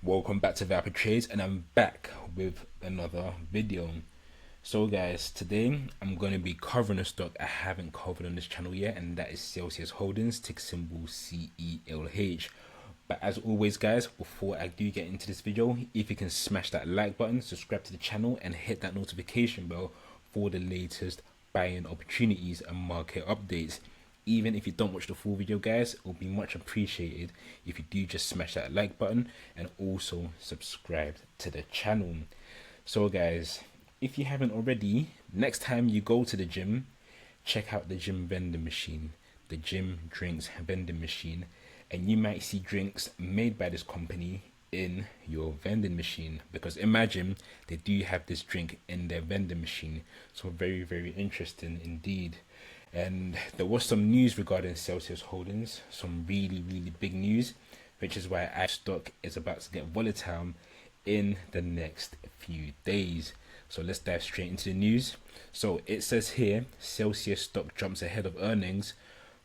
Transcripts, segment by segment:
Welcome back to Vapid Trades, and I'm back with another video. So guys, today I'm going to be covering a stock I haven't covered on this channel yet, and that is Celsius Holdings, tick symbol CELH. But as always guys, before I do get into this video, if you can smash that like button, subscribe to the channel and hit that notification bell for the latest buying opportunities and market updates. Even if you don't watch the full video guys, it will be much appreciated if you do just smash that like button and also subscribe to the channel. So guys, if you haven't already, next time you go to the gym, check out the gym vending machine, the gym drinks vending machine, and you might see drinks made by this company in your vending machine, because imagine they do have this drink in their vending machine. So very interesting indeed. And there was some news regarding Celsius Holdings, some really big news, which is why our stock is about to get volatile in the next few days. So let's dive straight into the news. So it says here, Celsius stock jumps ahead of earnings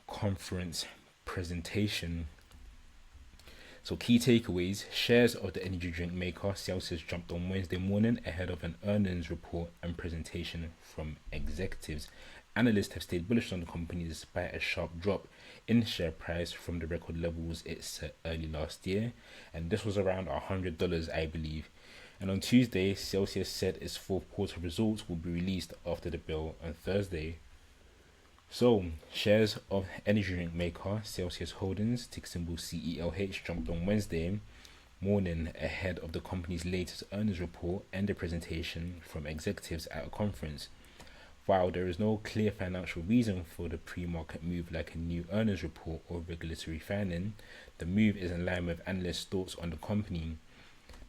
conference presentation. So key takeaways: shares of the energy drink maker Celsius jumped on Wednesday morning ahead of an earnings report and presentation from executives. Analysts have stayed bullish on the company despite a sharp drop in share price from the record levels it set early last year, and this was around $100 I believe. And on Tuesday, Celsius said its fourth quarter results will be released after the bell on Thursday. So, shares of energy drink maker Celsius Holdings, tick symbol CELH, jumped on Wednesday morning ahead of the company's latest earnings report and the presentation from executives at a conference. While there is no clear financial reason for the pre-market move like a new earnings report or regulatory filing, the move is in line with analysts' thoughts on the company.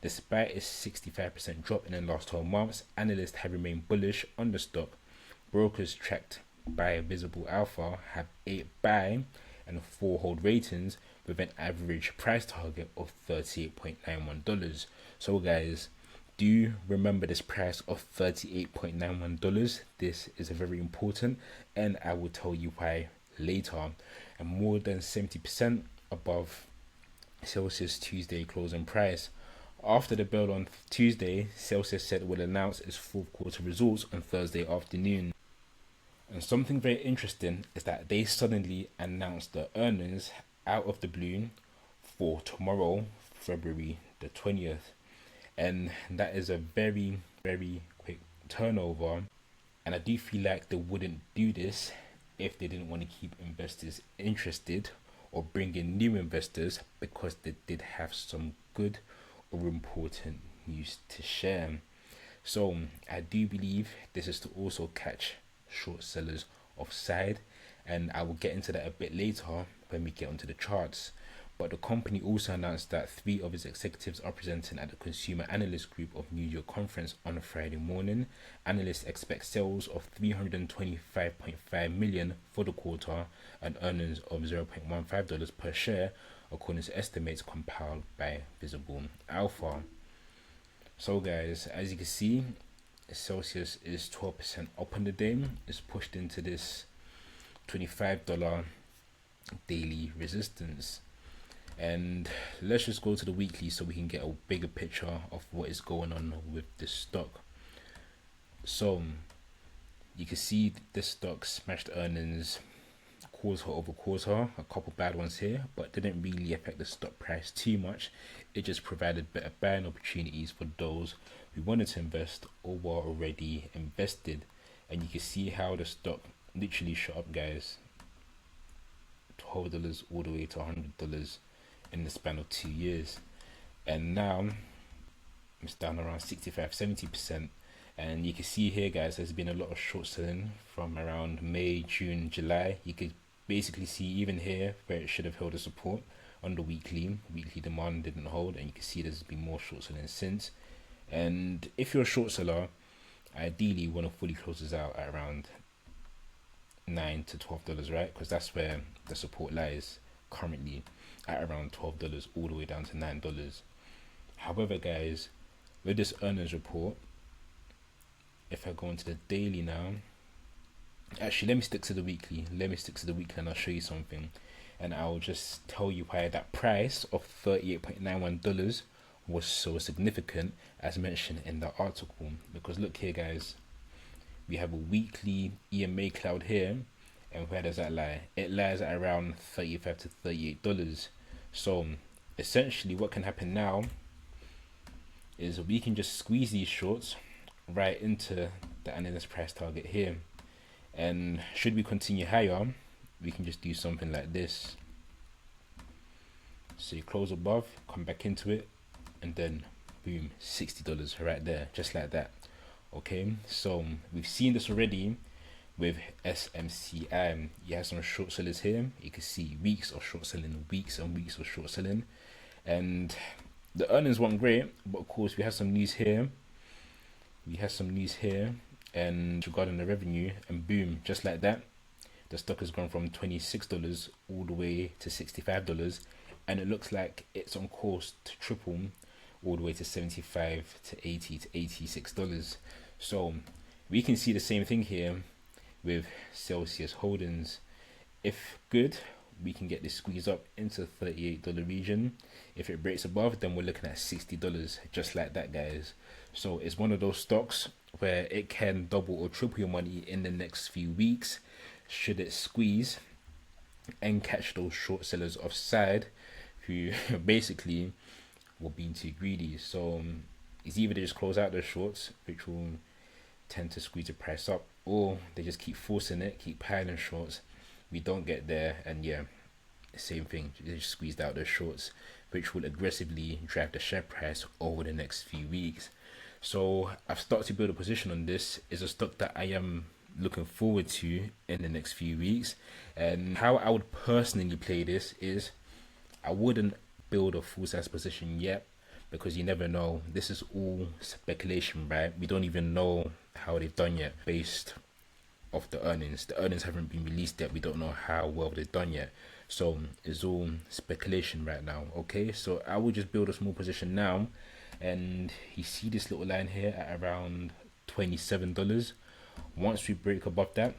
Despite its 65% drop in the last 12 months, analysts have remained bullish on the stock. Brokers tracked by Visible Alpha have 8 buy and 4 hold ratings with an average price target of $38.91. So guys, do remember this price of $38.91. This is very important, and I will tell you why later. And more than 70% above Celsius Tuesday closing price. After the bell on Tuesday, Celsius said it will announce its fourth quarter results on Thursday afternoon. And something very interesting is that they suddenly announced the earnings out of the blue for tomorrow, February the 20th. And that is a very quick turnover, and I do feel like they wouldn't do this if they didn't want to keep investors interested or bring in new investors, because they did have some good or important news to share. So I do believe this is to also catch short sellers offside, and I will get into that a bit later when we get onto the charts. But the company also announced that 3 of its executives are presenting at the Consumer Analyst Group of New York conference on a Friday morning. Analysts expect sales of $325.5 million for the quarter and earnings of $0.15 per share, according to estimates compiled by Visible Alpha. So guys, as you can see, Celsius is 12% up on the day. It's pushed into this $25 daily resistance. And let's just go to the weekly so we can get a bigger picture of what is going on with this stock. So you can see this stock smashed earnings quarter over quarter, a couple bad ones here, but didn't really affect the stock price too much. It just provided better buying opportunities for those who wanted to invest or were already invested. And you can see how the stock literally shot up guys, $12 all the way to $100 in the span of 2 years, and now it's down around 65-70%. And you can see here guys, there's been a lot of short selling from around May, June, July. You could basically see even here where it should have held a support on the weekly demand didn't hold, and you can see there's been more short selling since. And if you're a short seller, ideally you want to fully close this out at around $9 to $12, right? Because that's where the support lies currently, at around $12 all the way down to $9. However guys, with this earnings report, if I go into the daily now, actually let me stick to the weekly and I'll show you something, and I'll just tell you why that price of $38.91 was so significant as mentioned in the article. Because look here, guys, we have a weekly EMA cloud here, and where does that lie? It lies at around $35 to $38. So essentially what can happen now is we can just squeeze these shorts right into the analyst price target here, and should we continue higher, we can just do something like this. So you close above, come back into it, and then boom, $60 right there, just like that. Okay, so we've seen this already with SMCI. You have some short sellers here. You can see weeks of short selling, weeks and weeks of short selling, and the earnings weren't great, but of course we have some news here. And regarding the revenue, and boom, just like that, the stock has gone from $26 all the way to $65, and it looks like it's on course to triple all the way to $75 to $80 to $86. So we can see the same thing here with Celsius Holdings. If good, we can get this squeeze up into $38 region. If it breaks above, then we're looking at $60, just like that, guys. So it's one of those stocks where it can double or triple your money in the next few weeks should it squeeze and catch those short sellers offside who basically were being too greedy. So it's either they just close out those shorts, which will tend to squeeze the price up, or they just keep forcing it, keep piling shorts. We don't get there, and yeah, same thing, they just squeezed out those shorts, which will aggressively drive the share price over the next few weeks. So I've started to build a position on this. Is a stock that I am looking forward to in the next few weeks. And how I would personally play this is I wouldn't build a full size position yet, because you never know. This is all speculation, right? We don't even know how they've done yet based off the earnings. The earnings haven't been released yet. We don't know how well they've done yet. So it's all speculation right now. Okay, so I will just build a small position now, and you see this little line here at around $27. Once we break above that,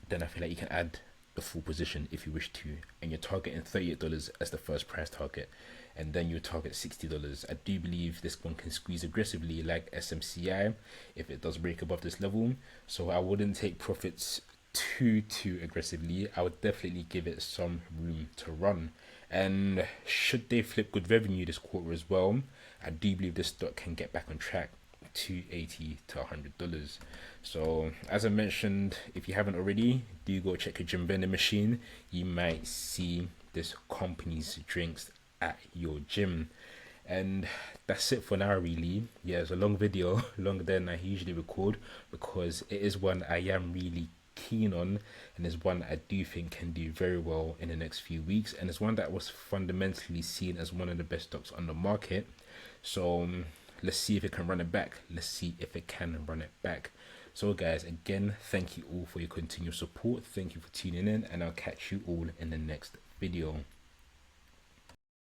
then I feel like you can add the full position if you wish to, and you're targeting $38 as the first price target, and then you target $60. I do believe this one can squeeze aggressively like SMCI if it does break above this level, so I wouldn't take profits too aggressively. I would definitely give it some room to run, and should they flip good revenue this quarter as well, I do believe this stock can get back on track to $80 to $100. So as I mentioned, if you haven't already, do go check your gym vending machine. You might see this company's drinks at your gym. And that's it for now, really. Yeah, it's a long video, longer than I usually record, because it is one I am really keen on, and is one I do think can do very well in the next few weeks, and it's one that was fundamentally seen as one of the best stocks on the market. So let's see if it can run it back. So guys, again, thank you all for your continued support. Thank you for tuning in, and I'll catch you all in the next video.